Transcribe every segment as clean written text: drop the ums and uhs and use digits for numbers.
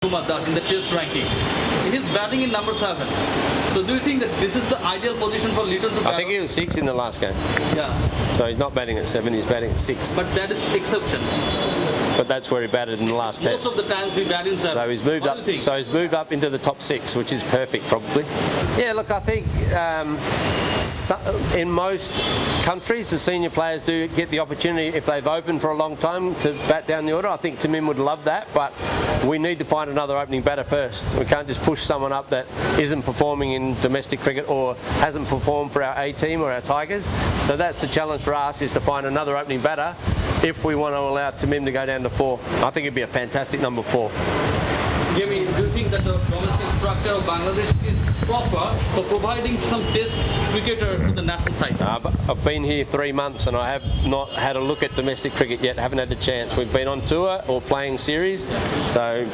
that in the test ranking. He's batting in number 7. So do you think that this is the ideal position for Litton to bat? I think he was 6 in the last game. Yeah. So he's not batting at 7, he's batting at 6. But that is exception. But that's where he batted in the last test. Most of the times he batted in 7. So he's moved up. So he's moved up into the top 6, which is perfect, probably. Yeah, look, I think in most countries, the senior players do get the opportunity, if they've opened for a long time, to bat down the order. I think Tamim would love that, but we need to find another opening batter first. We can't just push someone up that isn't performing in domestic cricket or hasn't performed for our A team or our Tigers. So that's the challenge for us, is to find another opening batter if we want to allow Tamim to go down to 4. I think it'd be a fantastic number 4. Jemi, do you think that the domestic structure of Bangladesh is proper for providing some test cricketer to the national side? I've been here 3 months and I have not had a look at domestic cricket yet. Haven't had the chance. We've been on tour or playing series, so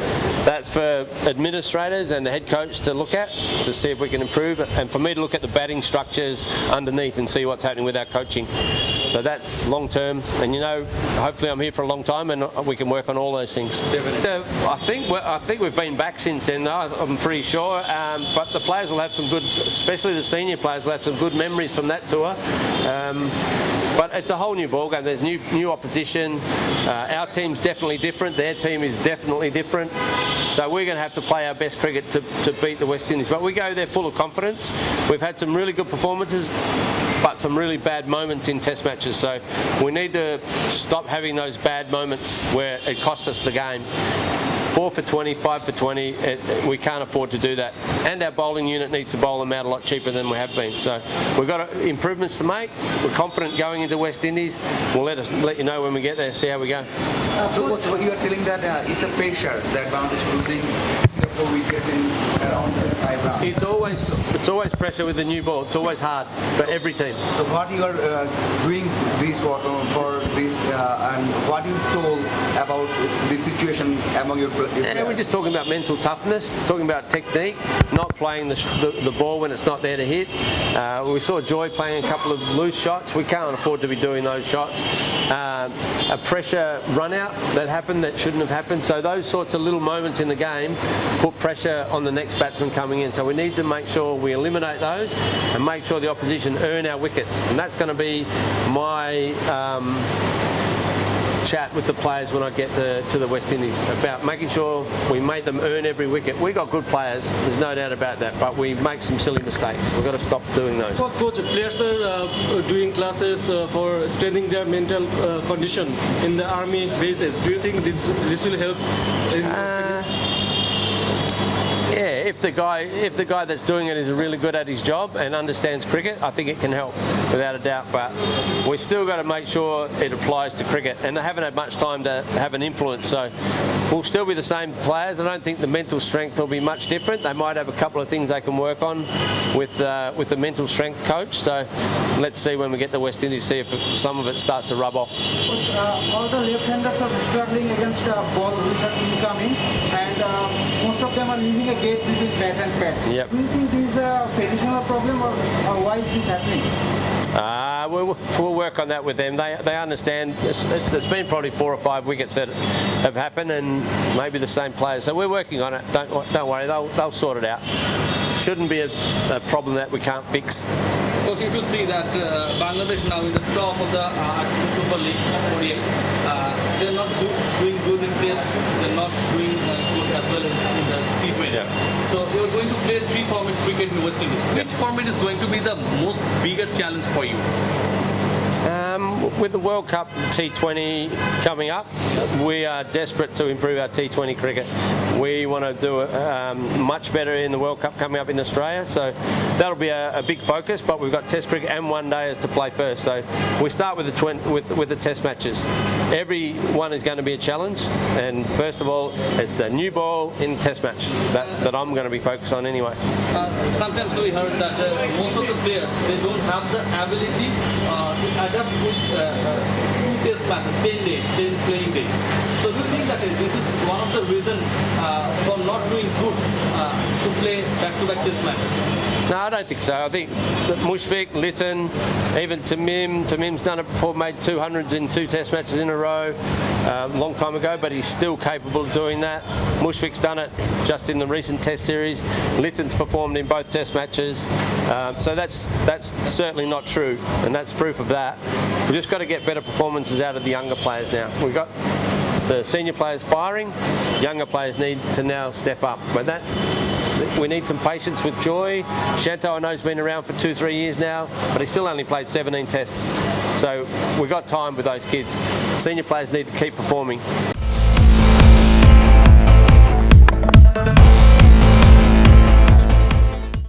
that's for administrators and the head coach to look at, to see if we can improve, and for me to look at the batting structures underneath and see what's happening with our coaching. So that's long term, and you know, hopefully I'm here for a long time and we can work on all those things. I think we've been back since then, I'm pretty sure, but the players will have some good, especially the senior players will have some good memories from that tour. But it's a whole new ballgame. There's new opposition. Our team's definitely different. Their team is definitely different. So we're going to have to play our best cricket to beat the West Indies. But we go there full of confidence. We've had some really good performances, but some really bad moments in test matches. So we need to stop having those bad moments where it costs us the game. 4 for 20, 5 for 20, we can't afford to do that. And our bowling unit needs to bowl them out a lot cheaper than we have been. So we've got improvements to make. We're confident going into West Indies. We'll let you know when we get there, see how we go. Coach, you are telling that it's a pressure that Bangladesh losing 4 wickets in around 5 rounds. It's always pressure with the new ball. It's always hard for every team. So what you are doing this for this and what you told about the situation among your players? Yeah, we're just talking about mental toughness, talking about technique, not playing the ball when it's not there to hit. We saw Joy playing a couple of loose shots. We can't afford to be doing those shots. A pressure run out that happened that shouldn't have happened. So those sorts of little moments in the game put pressure on the next batsman coming in. So we need to make sure we eliminate those and make sure the opposition earn our wickets. And that's going to be my chat with the players when I get to the West Indies, about making sure we make them earn every wicket. We got good players, there's no doubt about that, but we make some silly mistakes. We've got to stop doing those. Well, Coach, players are doing classes for strengthening their mental condition in the army bases. Do you think this will help in West Indies? Yeah, if the guy that's doing it is really good at his job and understands cricket, I think it can help without a doubt. But we still got to make sure it applies to cricket, and they haven't had much time to have an influence. So we'll still be the same players. I don't think the mental strength will be much different. They might have a couple of things they can work on with the mental strength coach. So let's see when we get to West Indies, see if some of it starts to rub off. All the left-handers are struggling against ball which are incoming, and most of them are leaving a gate between bat and pad. Yep. Do you think this is a traditional problem, or why is this happening? We'll work on that with them. They understand. There's been probably 4 or 5 wickets that have happened, and maybe the same players. So we're working on it. Don't worry. They'll sort it out. Shouldn't be a problem that we can't fix. Because you will see that Bangladesh now is the top of the Super League. They're not doing good in test. They're not doing good as well in the T20. Yeah. So you're going to play 3 formats cricket in West Indies. Which format is going to be the most biggest challenge for you? With the World Cup T20 coming up, we are desperate to improve our T20 cricket. We want to do much better in the World Cup coming up in Australia, so that'll be a big focus. But we've got Test cricket and one dayers to play first, so we start with the Test matches. Every one is going to be a challenge, and first of all, it's a new ball in Test match that I'm going to be focused on anyway. Sometimes we heard that most of the players, they don't have the ability to adapt with 2 test matches, 10 days, 10 playing days. So do you think that this is one of the reasons for not doing good to play back-to-back test matches? No, I don't think so. I think that Mushfiq, Litton, even Tamim's done it before, made 200s in 2 test matches in a row a long time ago, but he's still capable of doing that. Mushfiq's done it just in the recent test series. Litton's performed in both test matches. So that's certainly not true, and that's proof of that. We've just got to get better performances out of the younger players now. We've got the senior players firing, younger players need to now step up. But we need some patience with Joy. Shanto, I know, has been around for 2-3 years now, but he's still only played 17 tests. So we've got time with those kids. Senior players need to keep performing.